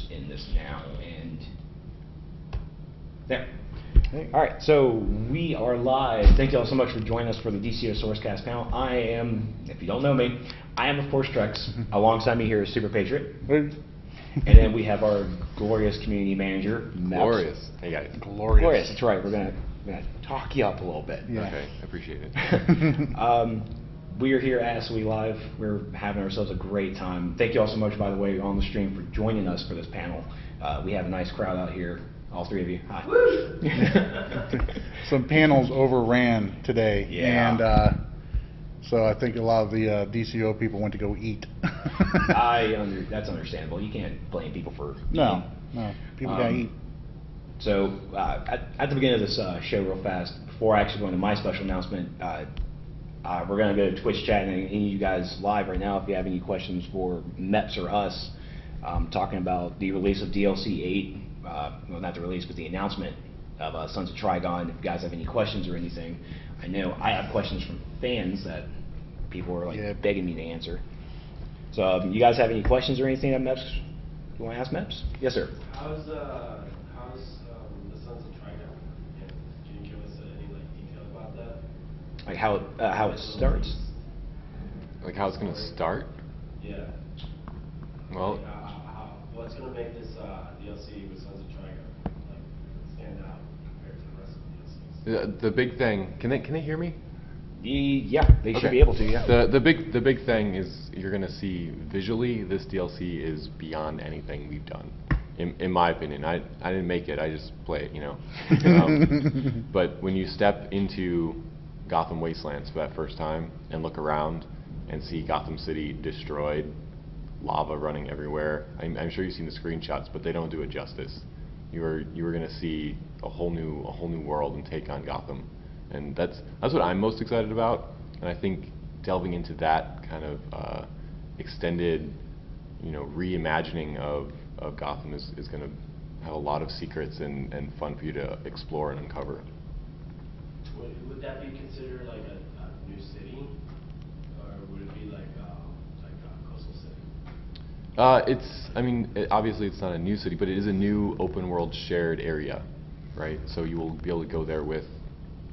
in this now, and there. All right, so we are live. Thank you all so much for joining us for the DCUO SourceCast panel. I am, if you don't know me, I am of course Trex. Alongside me here is Superpatriot. And then we have our glorious community manager, Mepps. Glorious. Hey guys. Glorious. That's right. We're gonna talk you up a little bit. Yeah. Okay, I appreciate it. We are here at SOE Live. We're having ourselves a great time. Thank you all so much, by the way, on the stream for joining us for this panel. We have a nice crowd out here. All three of you. Hi. Some panels overran today, yeah. And so I think a lot of the DCUO people went to go eat. That's understandable. You can't blame people for eating. No, people gotta eat. So at the beginning of this show, real fast, before I actually go into my special announcement, we're going to go to Twitch chat, and any of you guys live right now, if you have any questions for Mepps or us, talking about the release of DLC 8, well, not the release, but the announcement of Sons of Trigon. If you guys have any questions or anything, I know I have questions from fans that people are begging me to answer. So you guys have any questions or anything that Mepps, you want to ask Mepps? Yes, sir. How's the Sons of Trigon? Can you give us any detail about that? Like how it starts? Like how it's going to start? Yeah. Well, what's going to make this DLC with Sons of Trigon stand out compared to the rest of the DLCs? the big thing. Can they hear me? Yeah, they should be able to. Yeah. The big thing is you're going to see visually this DLC is beyond anything we've done. In my opinion, I didn't make it. I just play it, you know. But when you step into Gotham Wastelands for that first time and look around and see Gotham City destroyed, lava running everywhere. I'm sure you've seen the screenshots, but they don't do it justice. You are going to see a whole new world and take on Gotham, and that's what I'm most excited about. And I think delving into that kind of extended, reimagining of Gotham is going to have a lot of secrets and fun for you to explore and uncover. Would that be considered like a new city, or would it be like a coastal city? Obviously it's not a new city, but it is a new open world shared area, right? So you will be able to go there with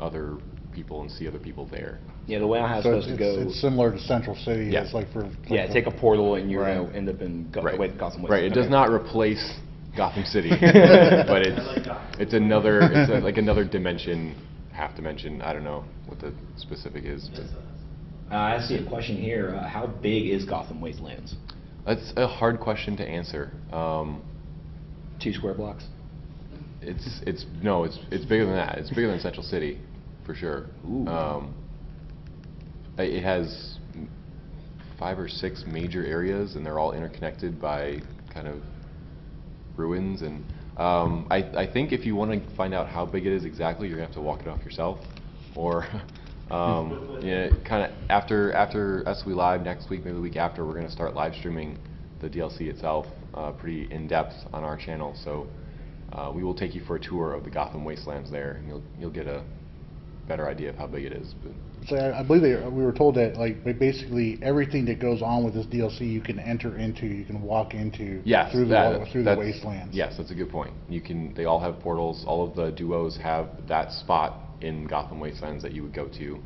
other people and see other people there. Yeah, the way I have So supposed to go. it's similar to Central City. Yeah. It's like Take a portal and you're Right. going to end up in Right. Gotham West. Right. It does not replace Gotham City, but it's another dimension, half dimension. I don't know what the specific is. But. I see a question here. How big is Gotham Wastelands? That's a hard question to answer. 2 square blocks. It's bigger than that. It's bigger than Central City, for sure. It has 5 or 6 major areas, and they're all interconnected by kind of ruins. And I think if you want to find out how big it is exactly, you're gonna have to walk it off yourself, or kind of after SOE Live next week, maybe the week after, we're gonna start live streaming the DLC itself, pretty in depth on our channel. So we will take you for a tour of the Gotham Wastelands there, and you'll get a better idea of how big it is. But. So I believe we were told that basically everything that goes on with this DLC you can enter into, you can walk into through the wastelands. Yes, that's a good point. They all have portals. All of the duos have that spot in Gotham Wastelands that you would go to,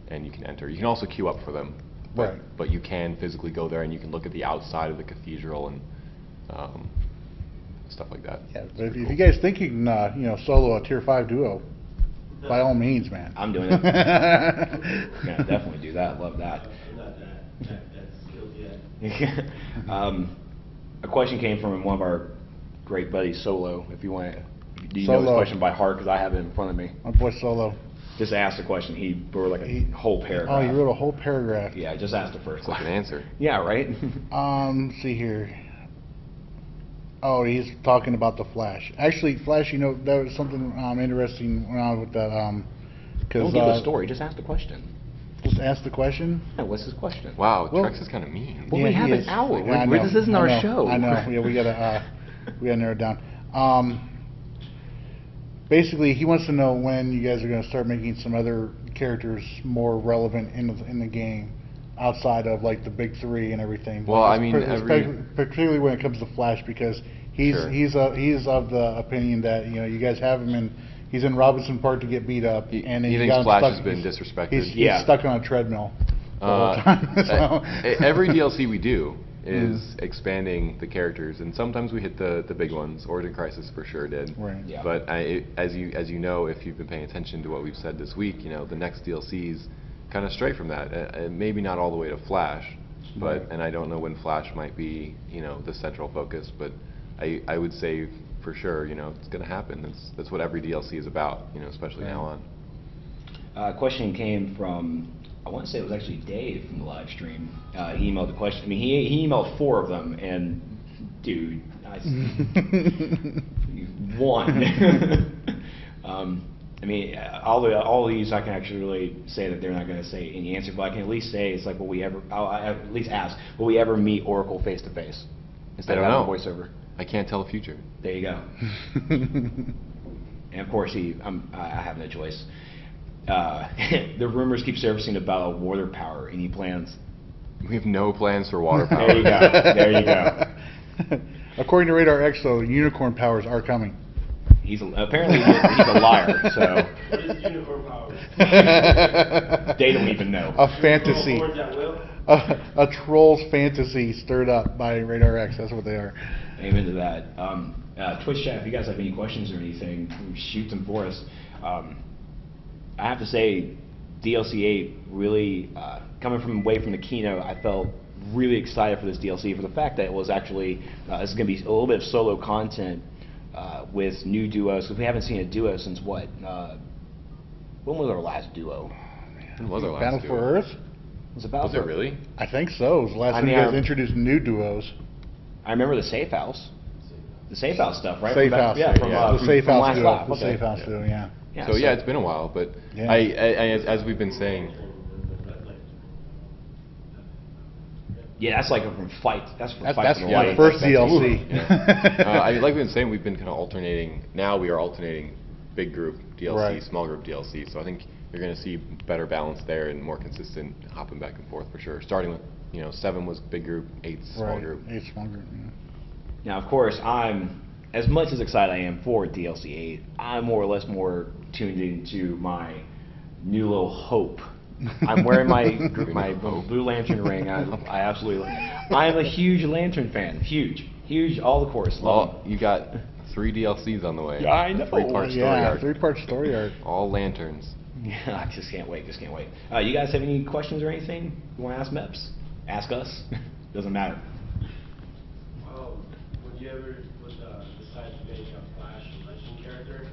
and you can enter. You can also queue up for them, but you can physically go there and you can look at the outside of the cathedral and stuff like that. Yeah, but if you guys think you can solo a tier 5 duo, by all means, man. I'm doing it. Yeah, definitely do that. Love that. I'm not that skilled yet. A question came from one of our great buddies, Solo. If you want to, do you know Solo. his question by heart? Because I have it in front of me. My boy Solo. Just asked the question. He wrote a whole paragraph. Oh, he wrote a whole paragraph. Yeah, I just asked the first It's like an answer. Yeah, right? Let's see here. Oh, he's talking about the Flash. Actually, Flash, that was something interesting when I was with that. Don't give a story. Just ask the question. Just ask the question. Yeah, what's his question? Wow, Well- Trex is kind of mean. Well, we have an hour. Yeah, I know, This isn't I our know, show. I know. Yeah, we gotta narrow it down. Basically, he wants to know when you guys are gonna start making some other characters more relevant in the game. outside of like the big three and everything. Well, Like, I mean, particularly when it comes to Flash, because he's Sure. he's of the opinion that you guys have him in. He's in Robinson Park to get beat up, He and then you thinks got him Flash stuck, has been disrespected. He's stuck on a treadmill the whole time. So. Every DLC we do is expanding the characters, and sometimes we hit the big ones. Origin Crisis for sure did. Right. Yeah. But as you know, if you've been paying attention to what we've said this week, the next DLCs kind of stray from that. Maybe not all the way to Flash, but Right. and I don't know when Flash might be the central focus, but I would say for sure it's going to happen. That's what every DLC is about, especially now on. Question came from, I want to say it was actually Dave from the live stream. He emailed the question. I mean, he emailed 4 of them, and dude, one. I mean, all these I can actually really say that they're not going to say any answer, but I can at least say it's like, I'll at least ask, will we ever meet Oracle face to face instead I of don't having know. a voiceover? I can't tell the future. There you go. And of course, I have no choice. The rumors keep surfacing about water power. Any plans? We have no plans for water power. There you go. There you go. According to Radar X, though, unicorn powers are coming. Apparently he's a liar. So What is unicorn power? they don't even know. A fantasy. Unicorns at will? A troll's fantasy stirred up by Radar X. That's what they are. Amen to that. Twitch chat, if you guys have any questions or anything, shoot them for us. I have to say, DLC 8 really, coming away from the keynote, I felt really excited for this DLC for the fact that it was actually, this is going to be a little bit of solo content with new duos, because we haven't seen a duo since what? When was our last duo? When was our last Battle duo? for Earth? Was it Battle Was for it really? I think so. It was the last I time mean, you guys introduced new duos. I remember the Safe House. The Safe House stuff, right? Safe From House. Yeah, from, the Safe from House last duo. lap. The Okay. Safe House duo, yeah. Yeah, So yeah, it's been a while, but Yeah. as we've been saying, Yeah, that's like from fight. That's from That's, fight that's for the the light. first That's- DLC. yeah. Like we've been saying, we've been kind of alternating. Now we are alternating big group DLC, Right. small group DLC. So I think you're going to see better balance there and more consistent hopping back and forth for sure. Starting with 7 was big group, 8's small Right. group. 8 small group, yeah. Now, of course, I'm as much as excited I am for DLC 8. I'm more or less tuned into my new little hope. I'm wearing my Blue Lantern ring. I absolutely. I'm a huge Lantern fan. Huge. All the course. Love Well, you got 3 DLCs on the way. Yeah, I know. 3-part story Yeah, arc. 3-part story arc. All lanterns. Yeah, I just can't wait. You guys have any questions or anything you want to ask Mepps? Ask us. Doesn't matter. Would you ever decide to make a Flash Legend character?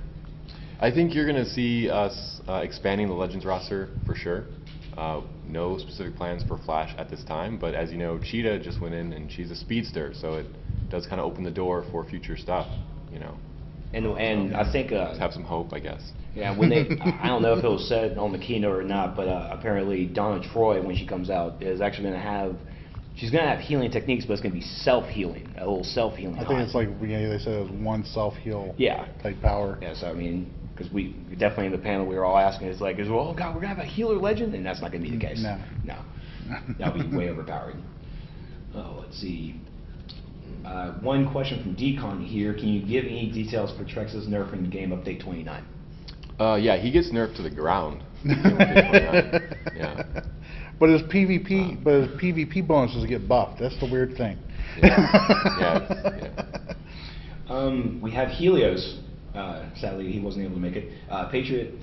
I think you're going to see us expanding the Legends roster for sure. No specific plans for Flash at this time, but as you know, Cheetah just went in and she's a speedster, so it does kind of open the door for future stuff, And I think Just have some hope, I guess. yeah, when they I don't know if it was said on the keynote or not, but apparently Donna Troy, when she comes out, is actually going to have. She's going to have healing techniques, but it's going to be self-healing, a little self-healing. I think it's like, they said it was one self-heal Yeah. type power. Yeah, so I mean, because we definitely in the panel we were all asking, it's like, oh God, we're gonna have a healer legend, and that's not gonna be the case. No. That'll be way overpowered. Oh, let's see. One question from Decon here. Can you give any details for Trex's nerf in Game Update 29? Yeah, he gets nerfed to the ground. Yeah. But his PvP bonuses get buffed. That's the weird thing. Yeah. We have Helios. Sadly, he wasn't able to make it. Patriot,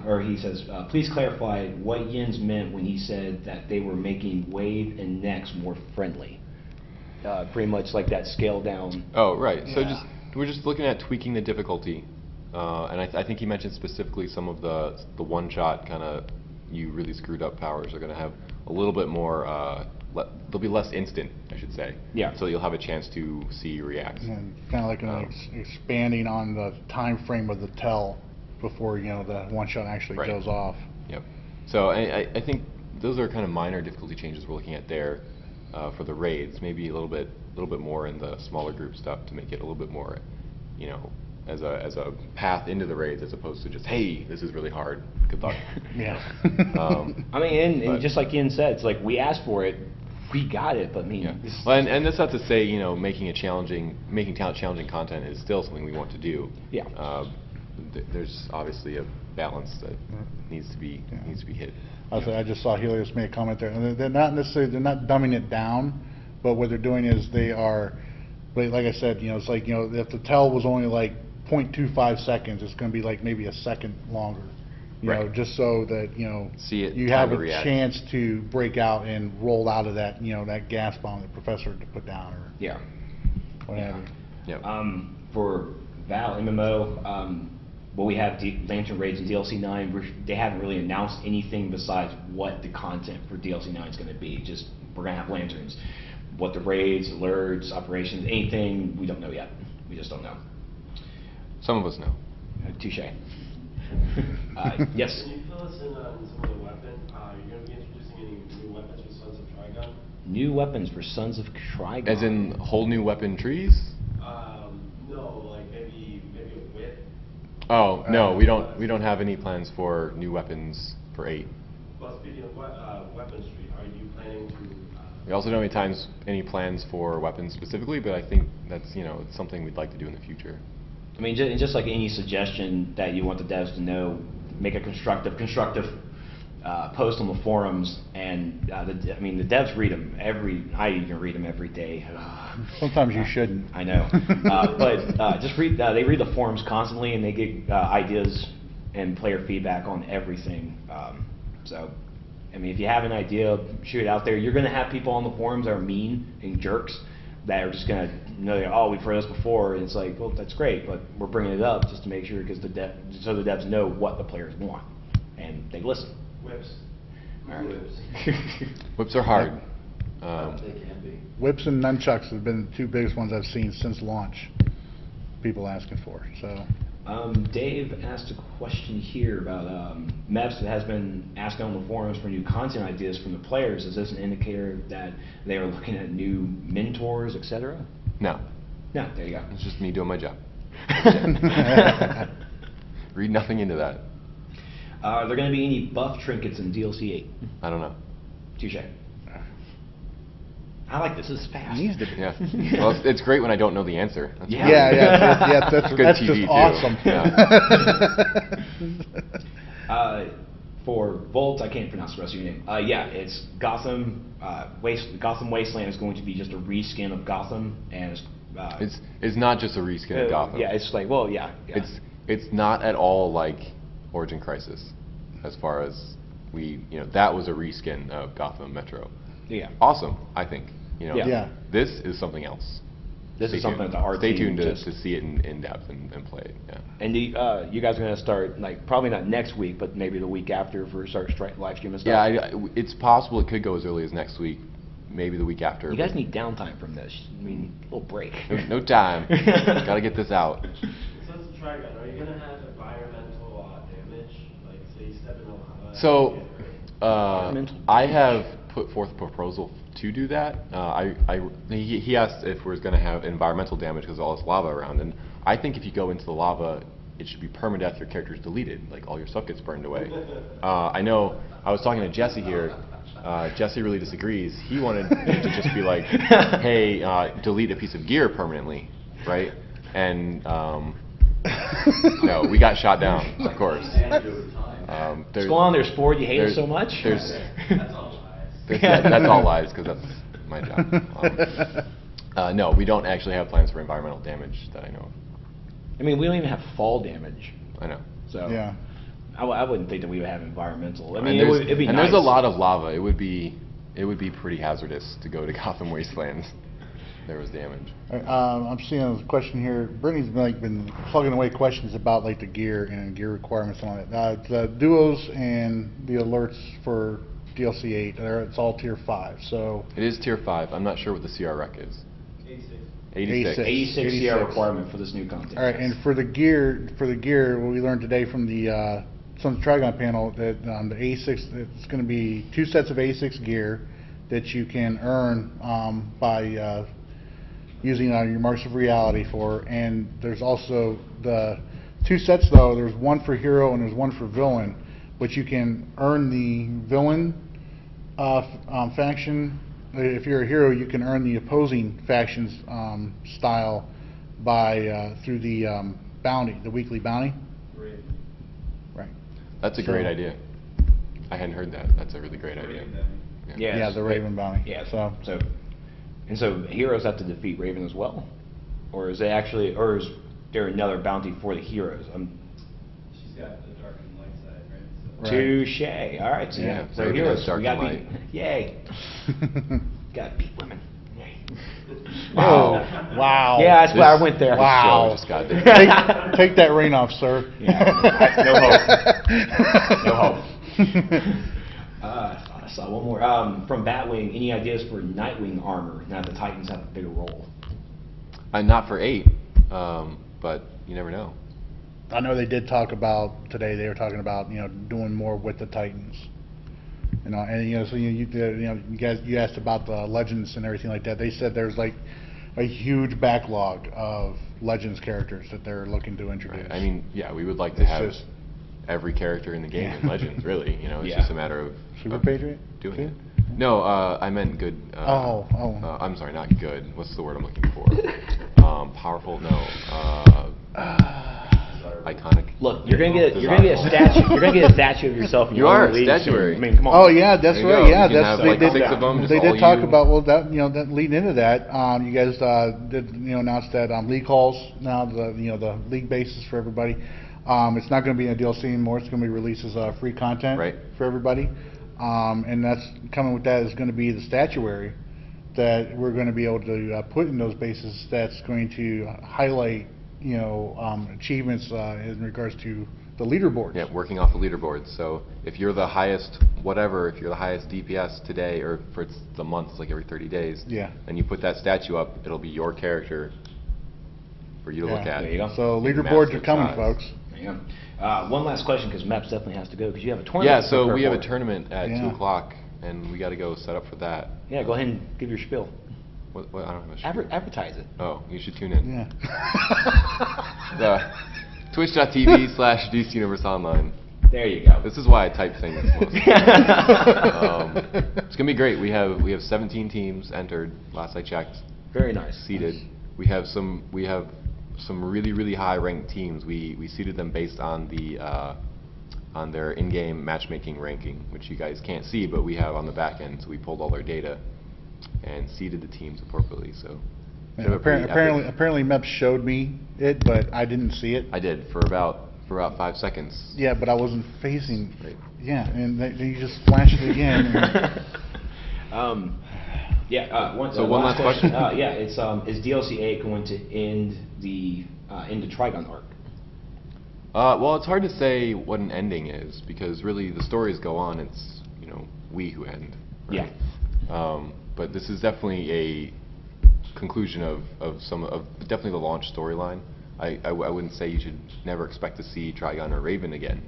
or he says, please clarify what Yin's meant when he said that they were making Wave and Nex more friendly. Pretty much like that scale down. Oh, right. So Yeah. we're just looking at tweaking the difficulty, and I think he mentioned specifically some of the one-shot kind of you really screwed up powers are going to have a little bit more. They'll be less instant, I should say. Yeah. So you'll have a chance to see reacts. And kind of like expanding on the time frame of the tell before the one shot actually Right. goes off. Yep. So I think those are kind of minor difficulty changes we're looking at there for the raids. Maybe a little bit more in the smaller group stuff to make it a little bit more, as a path into the raids, as opposed to just, hey, this is really hard. Good luck. Yeah. I mean, and just like Ian said, it's like we asked for it, we got it. But I mean, yeah. Well, and that's not to say, you know, making challenging content is still something we want to do. Yeah. There's obviously a balance that needs to be hit. I just saw Helios make a comment there, and they're not dumbing it down, but what they're doing is they are, like I said, you know, it's like, you know, if the tell was only like 0.25 seconds, it's going to be like maybe a second longer. You know, just so that, you know, you have a chance to break out and roll out of that, you know, that gas bomb the professor to put down, or whatever. Yeah. For Val MMO, well, we have Lantern Raids and DLC 9. They haven't really announced anything besides what the content for DLC 9 is going to be. Just we're going to have lanterns. What the raids, alerts, operations, anything, we don't know yet. We just don't know. Some of us know. Touche. Yes. Can you fill us in on some of the weapons? You're going to be introducing any new weapons for Sons of Trigon? New weapons for Sons of Trigon. As in whole new weapon trees? No, like maybe a whip. Oh no, we don't have any plans for new weapons for 8. Well, speaking of weapons tree, are you planning to? We also don't have any plans for weapons specifically, but I think that's, you know, it's something we'd like to do in the future. I mean, just like any suggestion that you want the devs to know, make a constructive post on the forums, and I mean, the devs read them I even read them every day. Sometimes you shouldn't. I know, but just read. They read the forums constantly, and they get ideas and player feedback on everything. So, I mean, if you have an idea, shoot it out there. You're going to have people on the forums that are mean and jerks, that are just going to know, oh, we've heard this before, and it's like, well, that's great, but we're bringing it up just to make sure, because so the devs know what the players want, and they listen. Whips. All right. Whips are hard. They can be. Whips and nunchucks have been the two biggest ones I've seen since launch. People asking for. So. Dave asked a question here about Mepps that has been asking on the forums for new content ideas from the players. Is this an indicator that they are looking at new mentors, etc.? No. No, there you go. It's just me doing my job. Read nothing into that. Are there going to be any buff trinkets in DLC 8? I don't know. Touche. I like this. This is fast. Yeah. Well, it's great when I don't know the answer. That's that's good that's TV just awesome. Yeah. For Volt, I can't pronounce the rest of your name. Yeah, it's Gotham. Gotham Wasteland is going to be just a reskin of Gotham, and it's not just a reskin of Gotham. Yeah, it's like, well, yeah. It's not at all like Origin Crisis, as far as that was a reskin of Gotham Metro. Yeah. Awesome, I think. Yeah. This is something else. This is something that the art Stay team tuned to see it in depth and play it. Yeah. And you guys are going to start, like, probably not next week, but maybe the week after for start live stream and stuff? Yeah, it's possible it could go as early as next week, maybe the week after. You guys need downtime from this. I mean, a little break. No time. Got to get this out. So let's try that. Are you going to have environmental damage? Like, say you step in the lava? So, I have put forth a proposal to do that. He asked if we're going to have environmental damage because of all this lava around, and I think if you go into the lava, it should be permadeath. Your character is deleted, like all your stuff gets burned away. I know. I was talking to Jesse here. Jesse really disagrees. He wanted it to just be like, hey, delete a piece of gear permanently, right? And no, we got shot down, of course. What's going on there, Sport? You hate it so much? That's all lies. That's all lies, because that's my job. No, we don't actually have plans for environmental damage that I know of. I mean, we don't even have fall damage. I know. So yeah. I wouldn't think that we would have environmental. I mean, it'd be nice. There's a lot of lava. It would be pretty hazardous to go to Gotham Wastelands. There was damage. I'm seeing a question here. Brittany's been plugging away questions about like the gear and gear requirements and all that. The duos and the alerts for DLC 8, it's all tier 5. So it is tier 5. I'm not sure what the CR rec is. 86. 86 CR requirement for this new content. All right, and for the gear, what we learned today from the Sons of Trigon panel, that on the A6, it's going to be 2 sets of A6 gear that you can earn by using your marks of reality for. And there's also the 2 sets though. There's one for hero and there's one for villain, which you can earn the villain faction. If you're a hero, you can earn the opposing faction's style by through the bounty, the weekly bounty. Right. That's a So- great idea. I hadn't heard that. That's a really great idea. Yeah, the Raven bounty. Yeah, So so heroes have to defeat Raven as well? Or is is there another bounty for the heroes? She's got the dark and light side, right? Right. Touche. All right, so, Yeah, so Raven heroes, has dark we got and beat. Yay. Got to beat women. Yay. Oh, wow. Yeah, that's why I This- went there. Wow. Show just got different. Take that rain off, sir. Yeah, no hope. I saw one more. From Batwing, any ideas for Nightwing armor now that the Titans have a bigger role? Not for 8, but you never know. I know they did talk about today. They were talking about doing more with the Titans. And so you asked about the Legends and everything like that. They said there's like a huge backlog of Legends characters that they're looking to introduce. I mean, yeah, we would like to It's have just- every character in the game in Legends, really. It's Yeah. just a matter of Super of Patriot? doing too? it. No, I meant good. Oh. I'm sorry, not good. What's the word I'm looking for? Powerful? No. Iconic. Look, you're gonna get a Desirable. statue. You're gonna get a statue of yourself. In You your are own league statuary. soon. I mean, come on. Oh yeah, that's There you right. go. Yeah, You can that's have, like, they 6 of them, just They did all talk you. about that. That leading into that, you guys did announce that league halls now the league basis for everybody. It's not going to be in a DLC anymore. It's going to be released as free content Right. for everybody. And that's coming with that is going to be the statuary that we're going to be able to put in those bases. That's going to highlight achievements in regards to the leaderboards. Yeah, working off the leaderboards. So if you're the highest whatever, if you're the highest DPS today, or for the month, it's like every 30 days. Yeah. And you put that statue up, it'll be your character for you to look Yeah. at. There you go. So in leaderboards are massive coming, size. folks. There you go. One last question, because Mepps definitely has to go, because you have a tournament. Yeah, to so prepare we have a for. tournament at Yeah. 2 o'clock, and we got to go set up for that. Yeah, go ahead and give your spiel. What, I don't have a spiel. Advertise it. Oh, you should tune in. Yeah. Twitch.tv/DC Universe Online. There you go. This is why I type things mostly. It's gonna be great. We have 17 teams entered. Last I checked, Very nice. seeded. We have some really high ranked teams. We seeded them based on on their in-game matchmaking ranking, which you guys can't see, but we have on the back end. So we pulled all their data and seeded the teams appropriately. So Yeah, should have a pretty epic- apparently Mepps showed me it, but I didn't see it. I did for about 5 seconds. Yeah, but I wasn't facing. Right. Yeah, and then you just flash it again. One last question? Yeah, it's is DLC 8 going to end the into Trigon arc? Well, it's hard to say what an ending is because really the stories go on. It's we who end. Right? Yeah. But this is definitely a conclusion of definitely the launch storyline. I wouldn't say you should never expect to see Trigon or Raven again.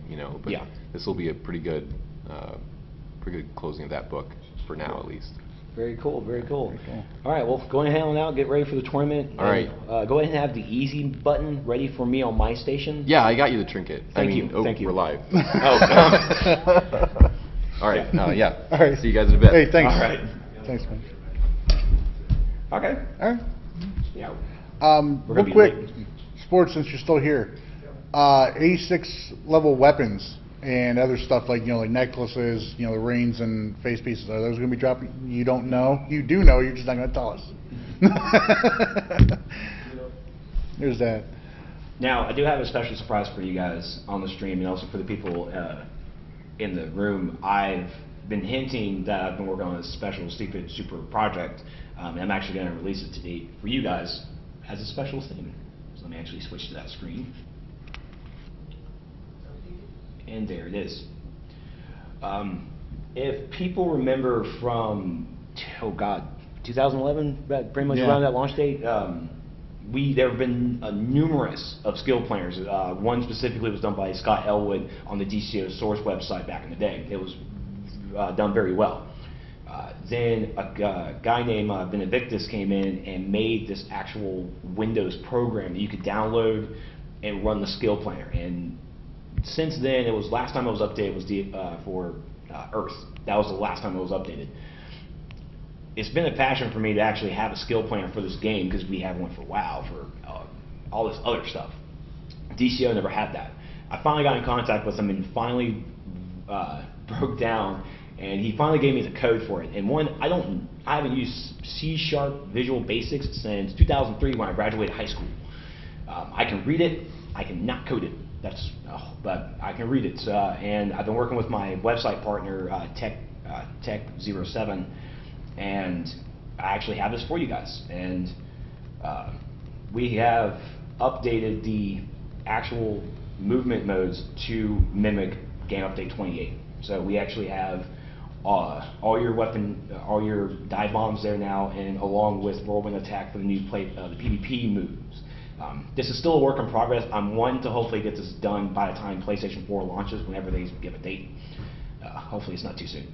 But Yeah. this will be a pretty good closing of that book for now at least. Very cool, very cool. Very cool. All right, well, go ahead now, get ready for the tournament. All right. Go ahead and have the easy button ready for me on my station. Yeah, I got you the trinket. Thank you, Oh, thank you. we're live. Oh, All right. Yeah. All right. See you guys in a bit. Hey, thanks. All right. Thanks, man. Okay. All right. Yeah. We're Real gonna be quick, late. sports, since you're still here, 86 level weapons and other stuff like like necklaces, the rings and face pieces. Are those going to be dropping? You don't know. You do know. You're just not going to tell us. There's that. Now, I do have a special surprise for you guys on the stream and also for the people in the room. I've been hinting that I've been working on a special secret super project, and I'm actually going to release it today for you guys as a special thing. So let me actually switch to that screen. And there it is. If people remember from, 2011, pretty much Yeah. around that launch date, there have been numerous of skill planners. One specifically was done by Scott Elwood on the DCUO Source website back in the day. It was done very well. Then a guy named Benedictus came in and made this actual Windows program that you could download and run the skill planner. And since then, it was last time it was updated was for Earth. That was the last time it was updated. It's been a passion for me to actually have a skill planner for this game because we have one for WoW, for all this other stuff. DCUO never had that. I finally got in contact with him and finally broke down, and he finally gave me the code for it. And one, I haven't used C# Visual Basics since 2003 when I graduated high school. I can read it, I cannot code it. But I can read it. And I've been working with my website partner, Tech07, and I actually have this for you guys. And we have updated the actual movement modes to mimic Game Update 28. So we actually have all your dive bombs there now, and along with whirlwind attack for the new the PvP moves. This is still a work in progress. I'm wanting to hopefully get this done by the time PlayStation 4 launches, whenever they give a date. Hopefully it's not too soon.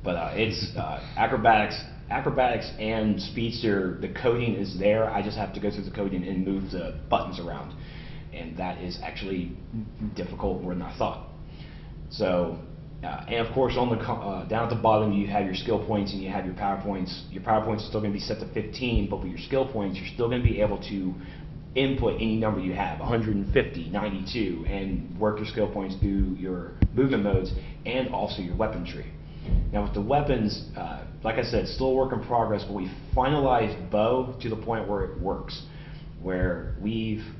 But it's acrobatics and speedster. The coding is there. I just have to go through the coding and move the buttons around, and that is actually difficult more than I thought. So, and of course, on the down at the bottom, you have your skill points and you have your power points. Your power points are still going to be set to 15, but with your skill points, you're still going to be able to input any number you have, 150, 92, and work your skill points through your movement modes and also your weapon tree. Now with the weapons, like I said, still a work in progress, but we finalized bow to the point where it works. Where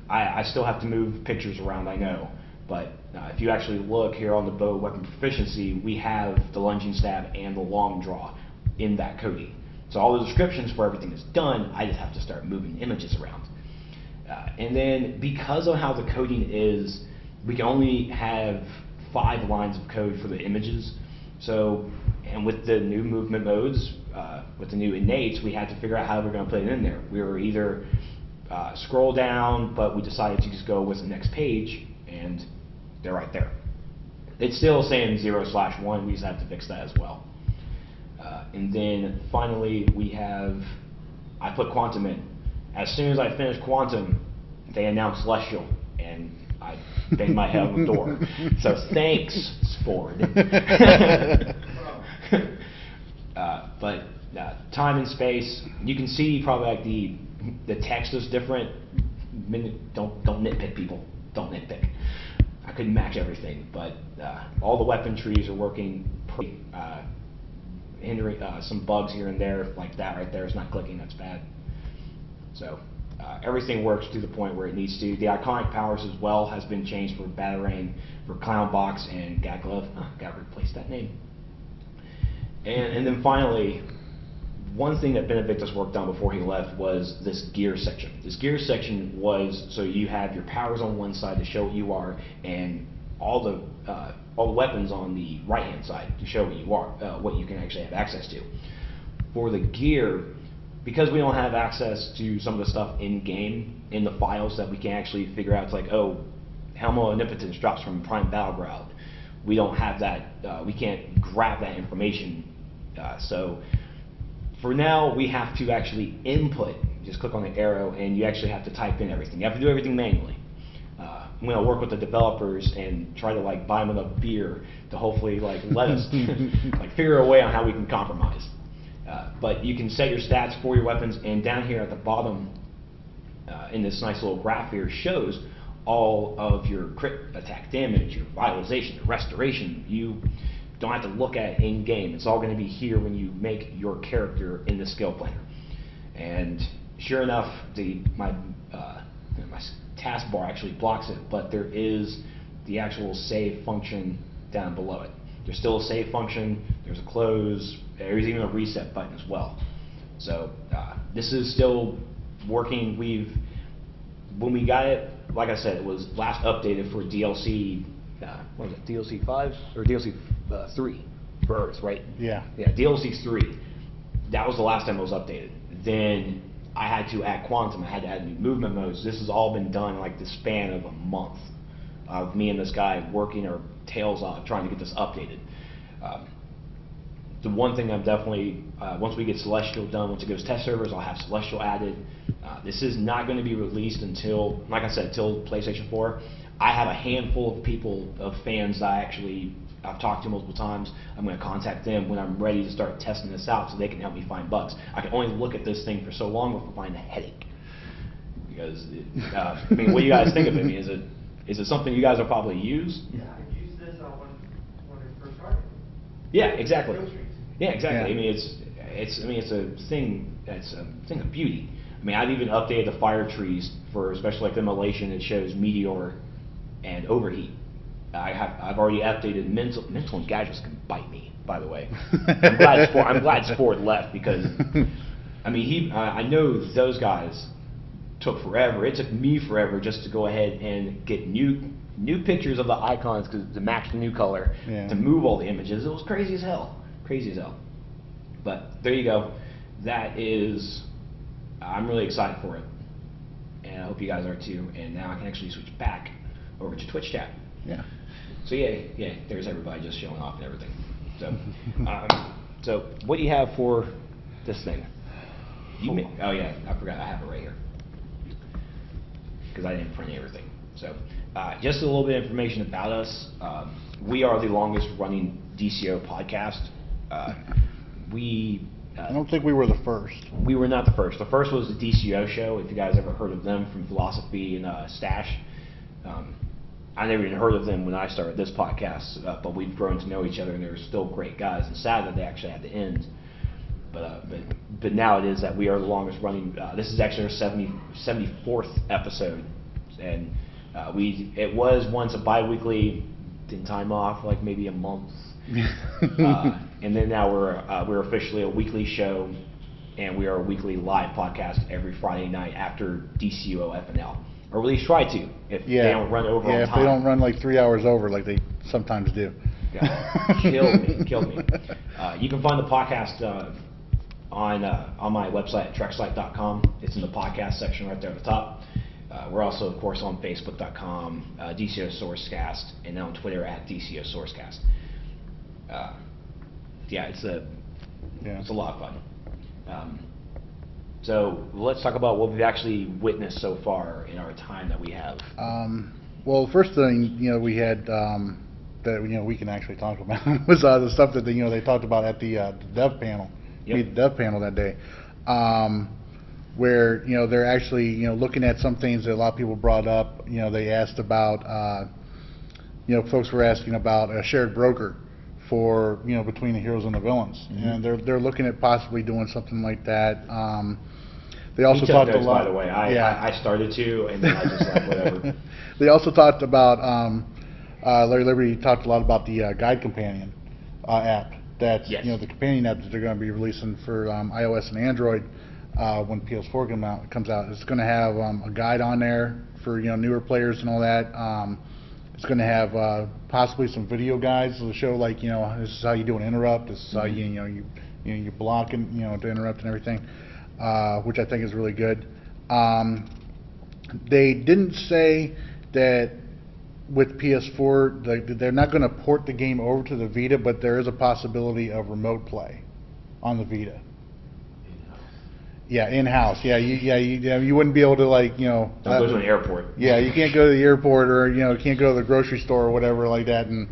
I still have to move pictures around, I know, but if you actually look here on the bow weapon proficiency, we have the lunging stab and the long draw in that coding. So all the descriptions for everything is done, I just have to start moving images around. And then because of how the coding is, we can only have 5 lines of code for the images. So, and with the new movement modes, with the new innates, we had to figure out how we're going to put it in there. We were either scroll down, but we decided to just go with the next page, and they're right there. It's still saying 0/1, we just have to fix that as well. And then finally I put Quantum in. As soon as I finished Quantum, they announced Celestial, and I banged my head on the door. So thanks, Ford. But time and space, you can see probably like the text is different. Don't nitpick, people. Don't nitpick. I couldn't match everything, but all the weapon trees are working. Hindering some bugs here and there, like that right there is not clicking. That's bad. So everything works to the point where it needs to. The iconic powers as well has been changed for Batarang, for Clown Box, and Gat Glove. Got to replace that name. And then finally, one thing that Benedictus worked on before he left was this gear section. This gear section was so you have your powers on one side to show what you are, and all the weapons on the right-hand side to show what you are, what you can actually have access to. For the gear, because we don't have access to some of the stuff in-game, in the files that we can actually figure out, it's like, oh, Helm of Omnipotence drops from Prime Battleground. We don't have that, we can't grab that information. So for now, we have to actually input, just click on the arrow, and you actually have to type in everything. You have to do everything manually. I'm going to work with the developers and try to like buy them enough beer to hopefully like let us like figure a way on how we can compromise. But you can set your stats for your weapons, and down here at the bottom in this nice little graph here shows all of your crit attack damage, your vitalization, your restoration. You don't have to look at it in game. It's all going to be here when you make your character in the skill planner. And sure enough, my taskbar actually blocks it, but there is the actual save function down below it. There's still a save function, there's a close, there's even a reset button as well. So this is still working. When we got it, like I said, it was last updated for DLC, what was it, DLC 5 or DLC 3 for Earth, right? Yeah. Yeah, DLC 3. That was the last time it was updated. Then I had to add Quantum, I had to add new movement modes. This has all been done in like the span of a month of me and this guy working our tails off trying to get this updated. the one thing I'm definitely, once we get Celestial done, once it goes test servers, I'll have Celestial added. This is not going to be released until, like I said, until PlayStation 4. I have a handful of people, of fans that I've talked to multiple times. I'm going to contact them when I'm ready to start testing this out so they can help me find bugs. I can only look at this thing for so long before I find a headache. Because, I mean, what do you guys think of it? I mean, is it something you guys will probably use? Yeah, I used this when it first started. Yeah, exactly. Skill trees. Yeah, exactly. Yeah. I mean, it's a thing of beauty. I mean, I've even updated the fire trees for, especially like immolation. It shows meteor and overheat. I've already updated mental and gadgets can bite me. By the way, I'm glad Sport left because, I mean, I know those guys took forever. It took me forever just to go ahead and get new pictures of the icons to match the new color, Yeah. to move all the images. It was crazy as hell. Crazy as hell. But there you go. I'm really excited for it. And I hope you guys are too. And now I can actually switch back over to Twitch chat. Yeah. So yeah, there's everybody just showing off and everything. So, so what do you have for this thing? Oh yeah, I forgot. I have it right here because I didn't print everything. So, just a little bit of information about us. We are the longest running DCO podcast. I don't think we were the first. We were not the first. The first was the DCUO show, if you guys ever heard of them, from Philosophy and Stash. I never even heard of them when I started this podcast, but we've grown to know each other, and they're still great guys. And sad that they actually had to end. But now it is that we are the longest running. This is actually our 74th episode, and it was once a bi-weekly, then time off like maybe a month. And then now we're officially a weekly show, and we are a weekly live podcast every Friday night after DCUO FNL, or at least try to if they don't run over on if time. they don't run like 3 hours over like they sometimes do. God, killed me. You can find the podcast on my website at Trexlight.com. It's in the podcast section right there at the top. We're also, of course, on Facebook.com, DCO SourceCast, and on Twitter at DCO SourceCast. It's a lot of fun. So let's talk about what we've actually witnessed so far in our time that we have. Well, the first thing we had that we can actually talk about was the stuff that they talked about at the dev panel. Yep. The dev panel that day, where they're actually looking at some things that a lot of people brought up. They asked about folks were asking about a shared broker for between the heroes and the villains, and they're looking at possibly doing something like that. They also talked a lot. By the way, I started to, and then I just like whatever. They also talked about Larry Liberty talked a lot about the Guide Companion app. That's the companion app that they're going to be releasing for iOS and Android when PS4 comes out. It's going to have a guide on there for newer players and all that. It's going to have possibly some video guides to show like this is how you do an interrupt. This is how you block and to interrupt and everything, which I think is really good. They didn't say that with PS4 they're not going to port the game over to the Vita, but there is a possibility of remote play on the Vita. Yeah, in-house. Yeah, you wouldn't be able to Don't go to an airport. Yeah, you can't go to the airport or can't go to the grocery store or whatever like that. And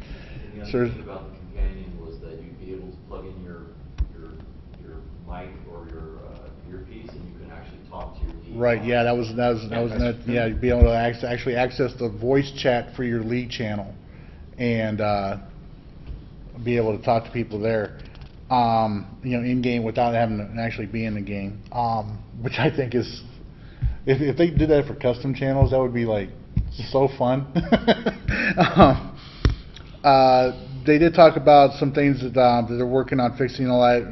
the other thing about the companion was that you'd be able to plug in your mic or your earpiece, and you can actually talk to your team. right, yeah, that was yeah, you'd be able to actually access the voice chat for your league channel and be able to talk to people there. In game without having to actually be in the game, which I think is, if they did that for custom channels, that would be like so fun. They did talk about some things that they're working on fixing. All that,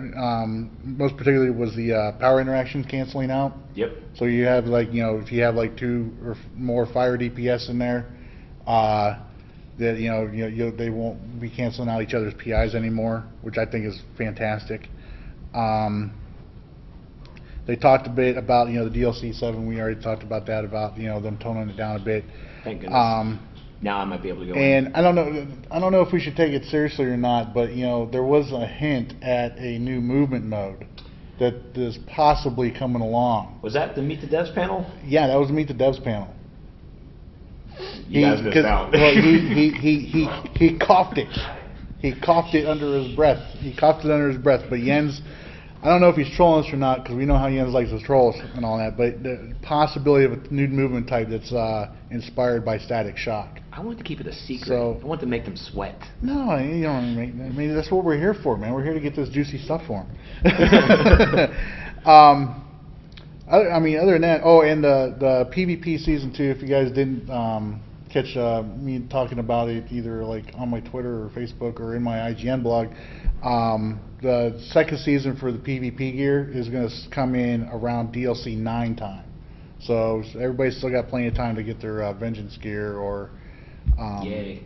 most particularly was the power interactions canceling out. Yep. So you have if you have like 2 or more fire DPS in there, that they won't be canceling out each other's PIs anymore, which I think is fantastic. They talked a bit about the DLC 7. We already talked about that, about them toning it down a bit. Thank goodness. now I might be able to go in. And I don't know if we should take it seriously or not, but there was a hint at a new movement mode that is possibly coming along. Was that the Meet the Devs panel? Yeah, that was Meet the Devs panel. You guys missed out. Well, he coughed it. He coughed it under his breath. But Jens, I don't know if he's trolling us or not, because we know how Jens likes to troll us and all that, but the possibility of a new movement type that's inspired by Static Shock. I want to keep it a secret. So- I want to make them sweat. No, you don't. I mean, that's what we're here for, man. We're here to get this juicy stuff for him. I mean, other than that, and the PvP Season 2, if you guys didn't catch me talking about it either like on my Twitter or Facebook or in my IGN blog, the second season for the PvP gear is going to come in around DLC 9 time. So everybody's still got plenty of time to get their Vengeance gear or Yay.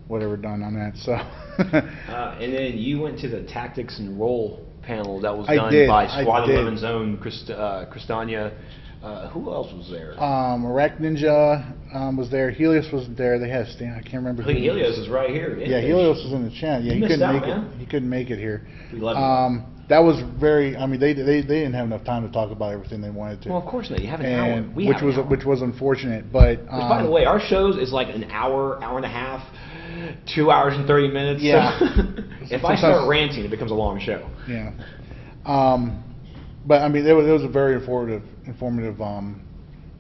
whatever done on that. So And then you went to the Tactics and Roll panel that was I done did, by I Squad did. 11's own Cristania. Who else was there? Iraq Ninja was there. Helios was there. They had a stand. I can't remember. I think who- Helios is right here. Yeah, Helios is in the chat. Yeah, You he missed couldn't out, make man. it. He couldn't make it here. We love you. That was very. I mean, they didn't have enough time to talk about everything they wanted to. Well, of course not. You have an hour. and We which have an was hour. which was unfortunate, but Which, by the way, our shows is like an hour, hour and a half, 2 hours and 30 minutes. Yeah. So if I Sometimes- start ranting, it becomes a long show. yeah. But I mean, it was a very informative.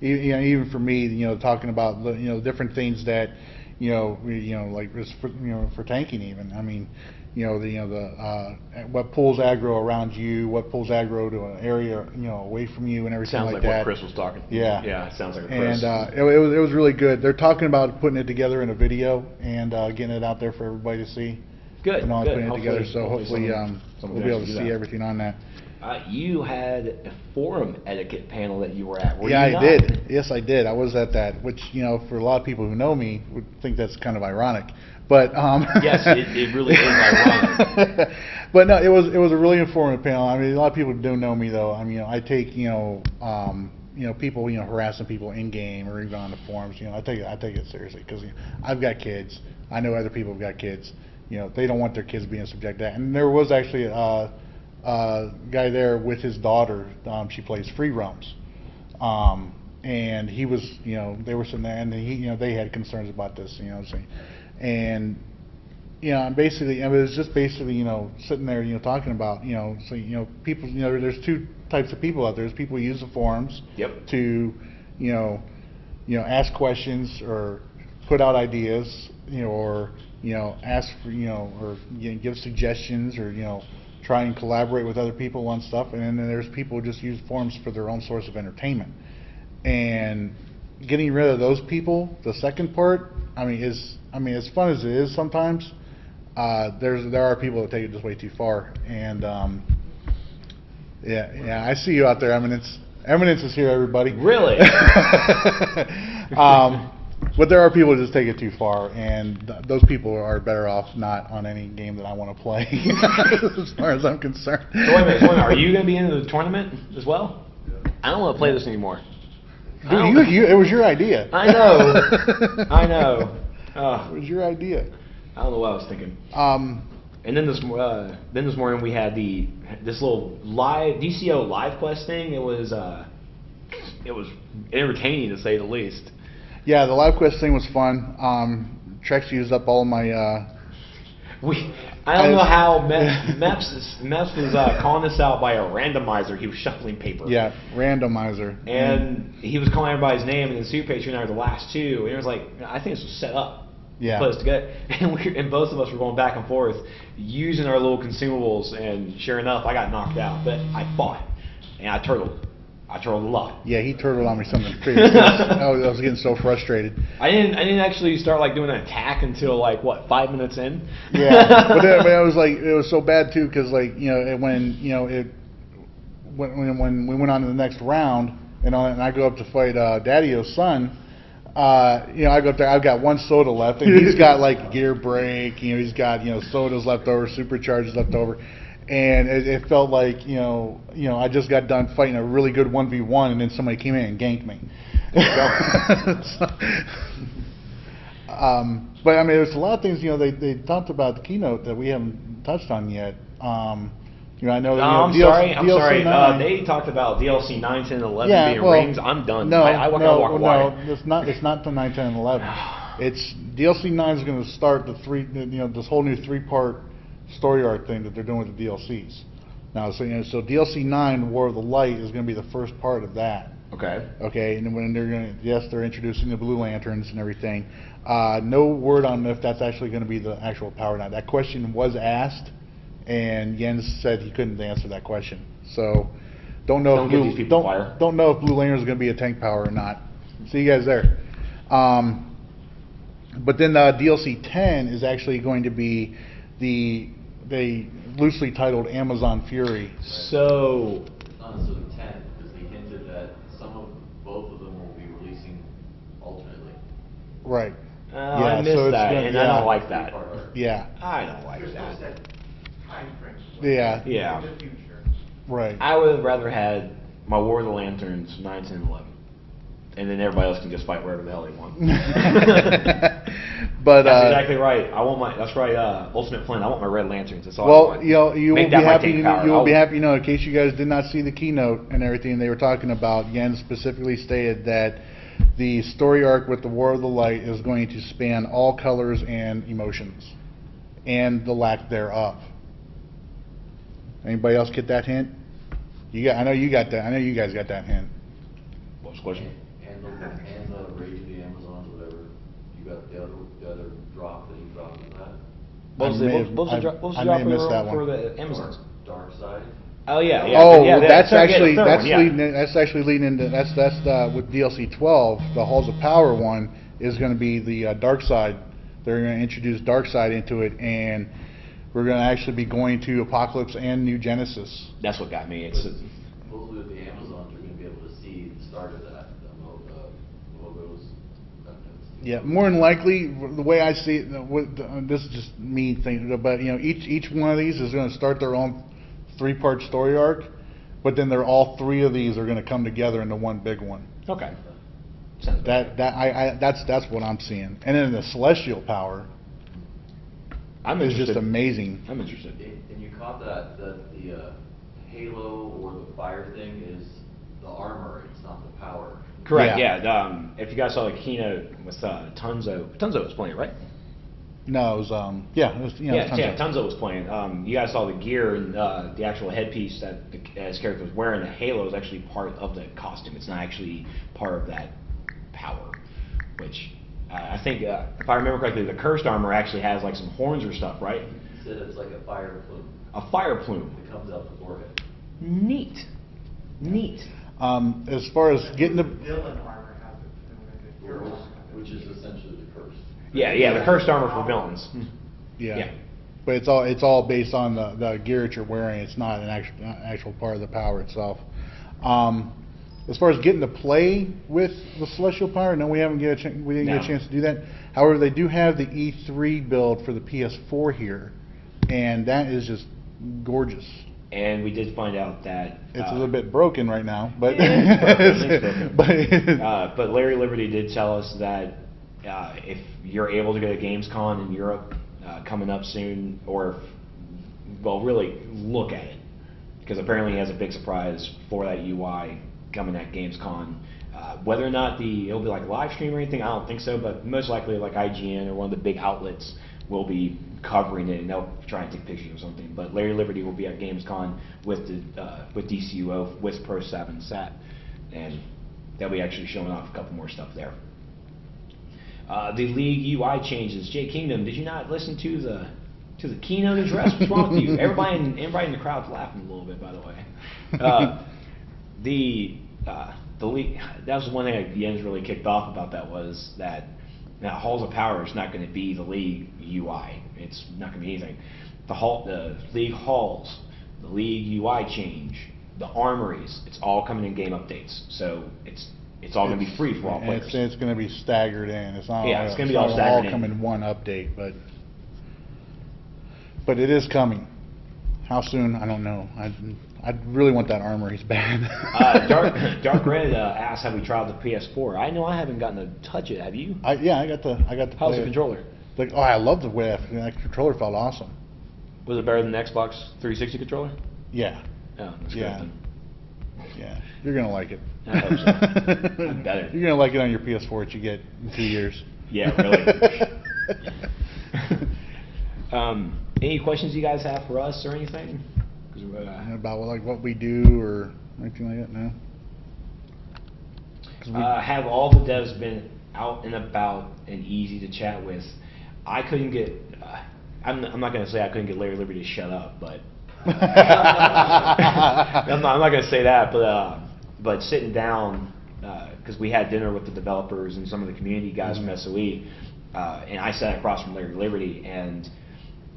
Even for me, talking about different things that like for tanking even. I mean, what pulls aggro around you, what pulls aggro to an area away from you, and everything Sounds like like that. what Chris was talking. Yeah. Yeah, it sounds like a Chris. And it was really good. They're talking about putting it together in a video and getting it out there for everybody to see. Good, And all good. putting it together. So hopefully someone we'll be able to actually do see that. everything on that. You had a forum etiquette panel that you were at. Were Yeah, you I not? did. Yes, I did. I was at that, which for a lot of people who know me would think that's kind of ironic. But Yes, it really is ironic. But no, it was a really informative panel. I mean, a lot of people don't know me though. I mean, I take people harassing people in game or even on the forums. I take it seriously because I've got kids. I know other people have got kids. They don't want their kids being subject to that. And there was actually a guy there with his daughter. She plays free roams. And he was, they were sitting there, and they had concerns about this, and basically, it was just basically, sitting there, talking about, people, there's two types of people out there. There's people who use the forums Yep. to, ask questions or put out ideas, or ask for, or give suggestions, or try and collaborate with other people on stuff, and then there's people who just use forums for their own source of entertainment. And getting rid of those people, the second part, as fun as it is sometimes, there are people that take it just way too far. And yeah, I see you out there, Eminence. Eminence is here, everybody. Really? But there are people who just take it too far, and those people are better off not on any game that I want to play, as far as I'm concerned. So wait a minute. Are you going to be in the tournament as well? I don't want to play this anymore. Dude, it was your idea. I know. I know. It was your idea. I don't know what I was thinking. And then this morning we had this little live DCUO live quest thing. It was entertaining to say the least. Yeah, the live quest thing was fun. Trex used up all of my. I don't know how Mepps was calling this out by a randomizer. He was shuffling paper. Yeah, randomizer. And he was calling everybody's name, and then Superpatriot and I were the last two. And it was like, I think this was set up. Yeah. Place to go. And both of us were going back and forth using our little consumables, and sure enough, I got knocked out. But I fought, and I turtled. I turtled a lot. Yeah, he turtled on me something crazy. I was getting so frustrated. I didn't actually start like doing an attack until like what 5 minutes in. Yeah, but it was like it was so bad too because like when we went on to the next round and I go up to fight Daddy-O's son. I go up there. I've got one soda left, and he's got like gear break. He's got sodas left over, supercharges left over, and it felt like I just got done fighting a really good 1v1, and then somebody came in and ganked me. But I mean, there's a lot of things, they talked about the keynote that we haven't touched on yet. I know that, I'm DLC sorry. 9 They talked about DLC 9, 10, and 11 Yeah, being well, rings. I'm done. No, I gotta walk away. it's not the 9, 10, and 11. It's DLC 9 is going to start this whole new 3-part story arc thing that they're doing with the DLCs. Now, so DLC 9, War of the Light, is going to be the first part of that. Okay. Okay, and then when they're introducing the Blue Lanterns and everything. No word on if that's actually going to be the actual power or not. That question was asked, and Jens said he couldn't answer that question. So, don't know Don't give these people fire. don't know if Blue Lantern is going to be a tank power or not. See you guys there. But then DLC 10 is actually going to be they loosely titled Amazon Fury. So, It's not necessarily 10, because they hinted that both of them will be releasing alternately. Right. I missed so it's that, gonna- and I don't like that. Yeah. I don't like There's no that. set timeframe. Yeah. Yeah. In the future. Right. I would have rather had my War of the Lanterns 9, 10, and 11. And then everybody else can just fight wherever the hell they want. But That's exactly right. That's right, Ultimate Flynn. I want my Red Lanterns. That's all I well, want. you will Make be that my happy. tank power. You will be I'll- happy, in case you guys did not see the keynote and everything they were talking about. Jens specifically stated that the story arc with the War of the Light is going to span all colors and emotions, and the lack thereof. Anybody else get that hint? I know you got that. I know you guys got that hint. What was the question? And the Rage of the Amazons, whatever, you got the other drop that he dropped in that. What was the drop I may have missed that for one. the Amazons? Dark Side. Oh yeah. Oh, yeah, that's third actually one, yeah. that's actually leading into with DLC 12. The Halls of Power one is going to be the Dark Side. They're going to introduce Dark Side into it, and we're going to actually be going to Apocalypse and New Genesis. That's what got me. It's Supposedly with the Amazons, you're going to be able to see the start of that, the logos. Yeah, more than likely, the way I see it, this is just me thinking, but each one of these is going to start their own 3-part story arc, but then all 3 of these are going to come together into one big one. okay. Sounds good. That's what I'm seeing. And then the Celestial Power I'm is interested. just amazing. I'm interested. And you caught that the halo or the fire thing is the armor, it's not the power. Correct. Yeah. Yeah. If you guys saw the keynote with Tunzo was playing, right? No, it was it was, Yeah, tons of- Tunzo was playing. You guys saw the gear and the actual headpiece that his character was wearing. The halo is actually part of the costume. It's not actually part of that power, which I think, if I remember correctly, the cursed armor actually has like some horns or stuff, right? He said it's like a fire plume A fire plume. that comes out the forehead. Neat. Neat. As far as getting the Villain armor has it, and the hero armor has it. Which is essentially the curse. Yeah, the cursed armor for villains. yeah. But it's all based on the gear that you're wearing. It's not an actual part of the power itself. As far as getting to play with the Celestial Power, no, we didn't get a chance to do that. However, they do have the E3 build for the PS4 here, and that is just gorgeous. And we did find out that It's a little bit broken right now, but it's broken. but but Larry Liberty did tell us that if you're able to go to GamesCon in Europe coming up soon, or really look at it, because apparently he has a big surprise for that UI coming at GamesCon. Whether or not it'll be like live stream or anything, I don't think so, but most likely like IGN or one of the big outlets will be covering it, and they'll try and take pictures or something. But Larry Liberty will be at GamesCon with DCUO, with Pro 7 Sat, and they'll be actually showing off a couple more stuff there. The League UI changes. Jay Kingdom, did you not listen to the keynote address? What's wrong with you? Everybody in the crowd's laughing a little bit, by the way. The League, that was one thing that Jens really kicked off about that, was that now Halls of Power is not going to be the League UI. It's not going to be anything. The League Halls, the League UI change, the armories, it's all coming in game updates. So it's all going to be free for all and players. it's going to be staggered in. It's not. Yeah, it's gonna be all not staggered in. come in one update, but it is coming. How soon? I don't know. I really want that armor. He's bad. Dark Red asked, have we tried the PS4? I know I haven't gotten to touch it. Have you? Yeah, I got the. How's the controller? Like, I love the way that controller felt awesome. Was it better than the Xbox 360 controller? Yeah. Oh, that's Yeah. good then. Yeah, you're gonna like it. I hope so. I'm better. You're gonna like it on your PS4 that you get in 2 years. Yeah, really. Any questions you guys have for us or anything? 'Cause, About what we do or anything like that? No. 'Cause have all the devs been out and about and easy to chat with? I couldn't get. I'm not gonna say I couldn't get Larry Liberty to shut up, but I'm not gonna say that. But sitting down because we had dinner with the developers and some of the community guys from SOE, and I sat across from Larry Liberty, and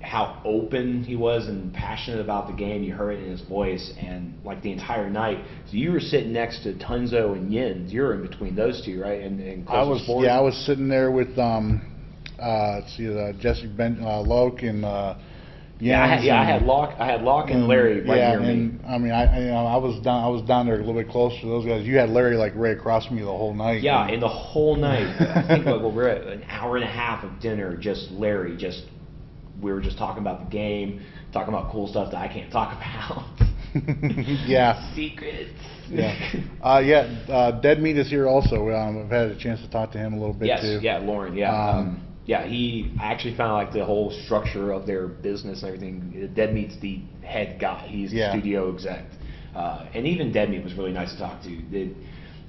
how open he was and passionate about the game. You heard it in his voice, and like the entire night. So you were sitting next to Tunzo and Yins. You're in between those two, right? And I was sitting there with Jesse Loke and I had Locke and Larry right near me. and I mean I was down there a little bit closer to those guys. You had Larry like right across from you the whole night. Yeah, and the whole night. I think like we're at an hour and a half of dinner, just Larry, we were just talking about the game, talking about cool stuff that I can't talk about. Yeah. Secrets. Yeah. Dead Meat is here also. I've had a chance to talk to him a little bit Yes, too. yeah, Lauren, he actually found like the whole structure of their business and everything. Dead Meat's the head guy. He's the studio exec. And even Dead Meat was really nice to talk to.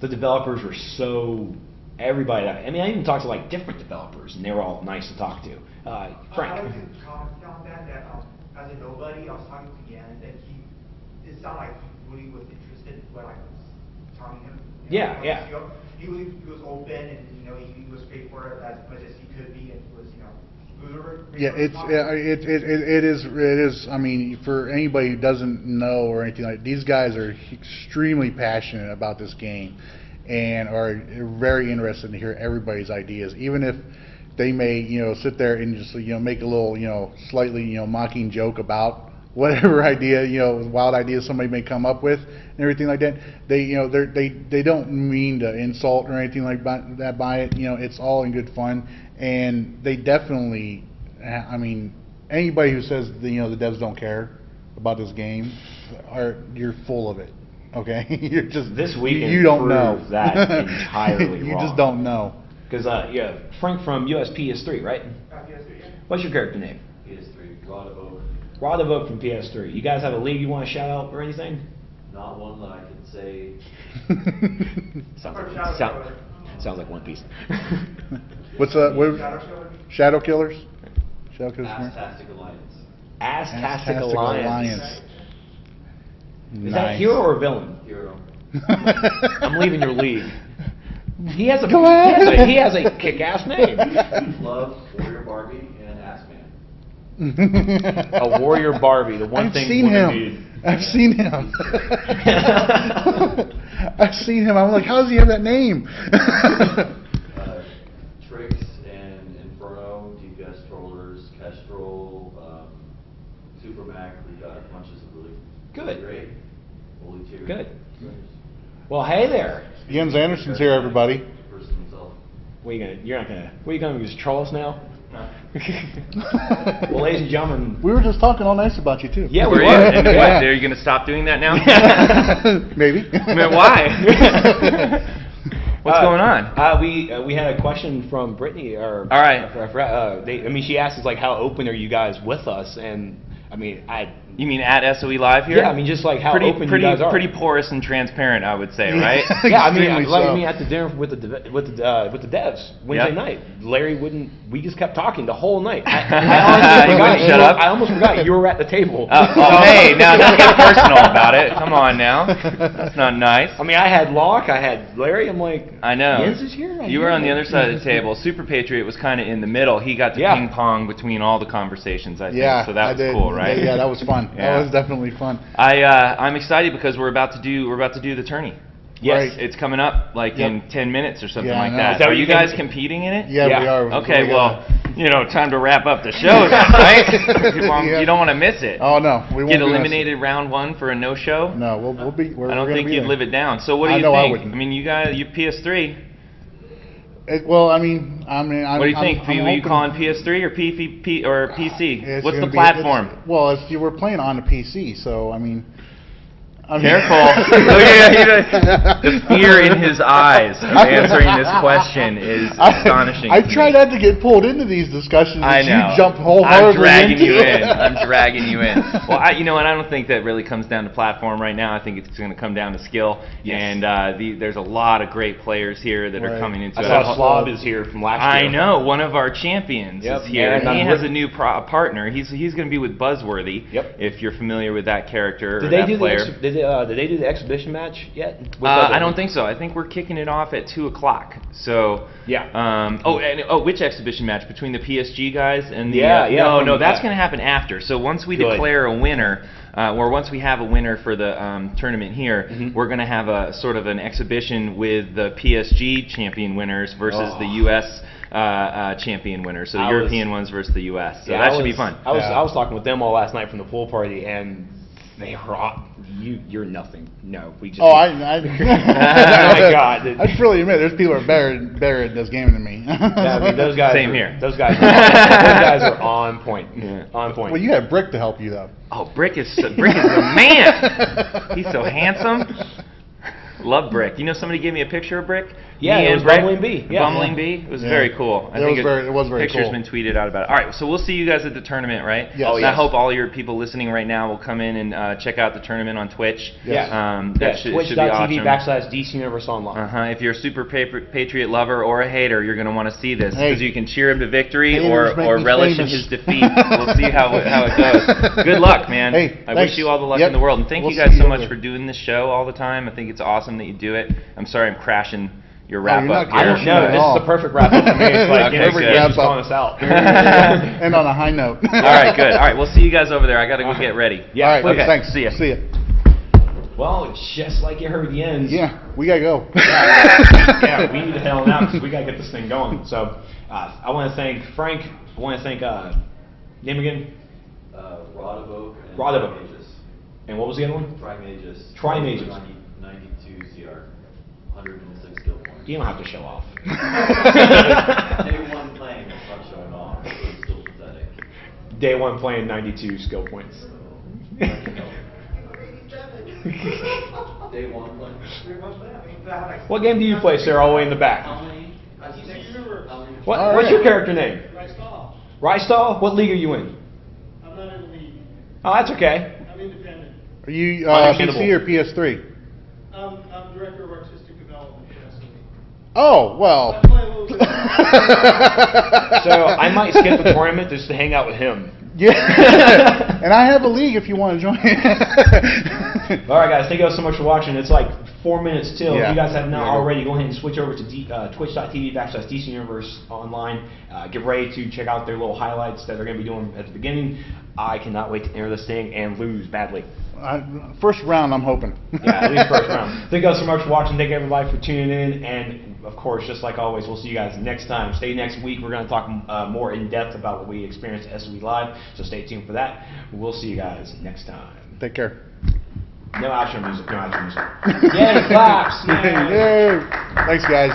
The developers were everybody. I mean, I even talked to like different developers, and they were all nice to talk to. Frank. I would just comment on that as a nobody, I was talking to Yan, and it sounded like he really was interested in what I was telling him. Yeah. He was open, and he was straightforward as much as he could be, and was it is. I mean, for anybody who doesn't know or anything like, these guys are extremely passionate about this game, and are very interested to hear everybody's ideas, even if they may, sit there and just, make a little, slightly, mocking joke about whatever idea, wild idea somebody may come up with and everything like that. They don't mean to insult or anything like that by it. It's all in good fun, and they definitely, I mean, anybody who says the devs don't care about this game, you're full of it. Okay, you're just this weekend. You don't know that entirely you wrong. just don't know. Because Frank from USP is 3, right? PS3, yeah. What's your character name? PS3, Rod of Oak. Rod of Oak from PS3. You guys have a league you want to shout out or anything? Not one that I could say. Sounds like One Piece. What's Shadow Killers? Shadow Killers. Aztastic Alliance. Aztastic Alliance. Is that Nice. hero or villain? Hero. I'm leaving your league. He has a kick-ass name. Love, Warrior Barbie, and Ass Man. A Warrior Barbie, the one I've thing seen women him. need. I've seen him. I've seen him. I'm like, how does he have that name? Trex and Inferno, DPS Trollers, Kestrel, Supermac. We've got bunches of really great. Holy tier. Good. Well, hey there. Jens Anderson's here, everybody. Person himself. What are you going to just troll us now? Well, ladies and gentlemen. We were just talking all nice about you, too. Yeah, Were we you? were. And what, Yeah. are you going to stop doing that now? Maybe. I mean, why? What's going on? We had a question from Brittany. Or All right. I forgot, she asked us like, how open are you guys with us? And I mean, You mean at SOE Live here? Yeah, I mean, just like how open you guys are. Pretty porous and transparent, I would say, right? Yeah, I mean, Extremely like so. me at the dinner with the devs Wednesday Yep. night. Larry wouldn't. We just kept talking the whole night. You wouldn't shut up? I almost forgot you were at the table. Hey, now don't get personal about it. Come on now. That's not nice. I mean, I had Locke, I had Larry. I'm like, I know. Jens is here. You were on the other side of the table. Superpatriot was kind of in the middle. He got to ping pong between all the conversations, I think. Yeah, So that I was did. cool, right? Yeah, that was fun. Yeah. That was definitely fun. I'm excited because we're about to do the tourney. Yes. Right. It's coming up like in 10 minutes or something Yeah, I like know. that. Is that Are what you you guys think? competing in it? Yeah, Yeah. we are. Okay, We well, time to wrap up the show, right? Yeah. You don't want to miss it. Oh no, we won't Get be missing. eliminated round 1 for a no-show? No, we'll be. We're, I don't we're gonna think be you'd there. live it down. So what do I you know I think? wouldn't. You PS3. Well, I mean, I'm What do you think? I'm Were you hoping- calling PS3 or or PC? It's What's the gonna be- platform? we're playing on the PC, so I mean. Careful. Look at the fear in his eyes of answering this question is astonishing. I to try me. not to get pulled into these discussions. I that know. You jump I'm wholeheartedly dragging into. you in. I'm dragging you in. Well, I don't think that really comes down to platform right now. I think it's going to come down to skill. Yes. And there's a lot of great players here that are Right. coming into I it. saw Slob is here from last year. I know, one of our champions Yep. is here, And and he I'm has re- a new partner. He's going to be with Buzzworthy. Yep. If you're familiar with that character Did or they that do player. did they do the exhibition match yet? I don't think so. I think we're kicking it off at 2:00. So Yeah. which exhibition match between the PSG guys and the? Yeah, yeah, No, from- no, that's going to happen after. So once we Good. declare a winner, or once we have a winner for the tournament here, Mhm. we're going to have a sort of an exhibition with the PSG champion winners versus Oh. the U.S. Champion winners. So the I was- European ones versus the U.S. So Yeah, that I should be was- fun. I was Yeah. I was talking with them all last night from the pool party, and they were all, you're nothing. No, we just. Oh, I my God. I freely admit, there's people who are better at this game than me. Yeah, I mean, those guys. Same are, here. Those guys. Those guys are on point. Yeah. On point. Well, you have Brick to help you though. Oh, Brick is the man. He's so handsome. Love Brick. You know, somebody gave me a picture of Brick. Yeah, Me it and was Brick. Bumbling Bee. Yeah. Bumbling Bee. It was Yeah. very cool. It was very pictures cool. been tweeted out about it. All right, so we'll see you guys at the tournament, right? Yes. Oh, And I yes. hope all your people listening right now will come in and check out the tournament on Twitch. Yes. That should be Twitch.tv awesome. /DC Universe Online. If you're a Super Patriot lover or a hater, you're going to want to see this Hey. because you can cheer him to victory Haters make or me relish in famous. his defeat. We'll see how it goes. Good luck, man. Hey, I thanks. wish you all the luck Yep. in the world. And thank We'll you guys see so you much over for there. doing this show all the time. I think it's awesome that you do it. I'm sorry I'm crashing your wrap you're up not I here. don't know. at This all. is the perfect wrap up for me. It's like, Okay, you know, good. Jim's Wrap up. calling us out. And on a high note. All right, good. All right, we'll see you guys over there. I got to go get ready. Yeah, All right, please. Okay, thanks. see ya. See ya. Well, just like you heard the ends. Yeah, we gotta go. Yeah, we need to head on out because we got to get this thing going. So I want to thank Frank. I want to thank, name again? Rodaboke and Rodaboke. Trimagus. And what was the other one? Trimagus. Trimagus. 92 CR. 106 skill points. You don't have to show off. Day one playing, it's not showing off. So it's still pathetic. Day one playing 92 skill points. Day one playing. What game do you play, sir, all the way in the back? How many? What, All what's right. your character name? Rystall? What league are you in? I'm not in the league. Oh, that's okay. I'm independent. Are you Understandable. PC or PS3? I'm director of artistic development for SOE. Oh, well. I play a little bit. So I might skip the tournament just to hang out with him. Yeah. And I have a league if you want to join. All right, guys. Thank you guys so much for watching. It's like 4 minutes till. Yeah. If you guys have not Yeah. already, go ahead and switch over to twitch.tv /DC Universe Online. Get ready to check out their little highlights that they're going to be doing at the beginning. I cannot wait to enter this thing and lose badly. First round, I'm hoping. Yeah, at least first round. Thank you guys so much for watching. Thank everybody for tuning in. And, of course, just like always, we'll see you guys next time. Stay next week. We're going to talk more in depth about what we experienced at SOE Live. So stay tuned for that. We'll see you guys next time. Take care. No outro music. No outro music. Yay, claps. Yay. Yay. Thanks, guys.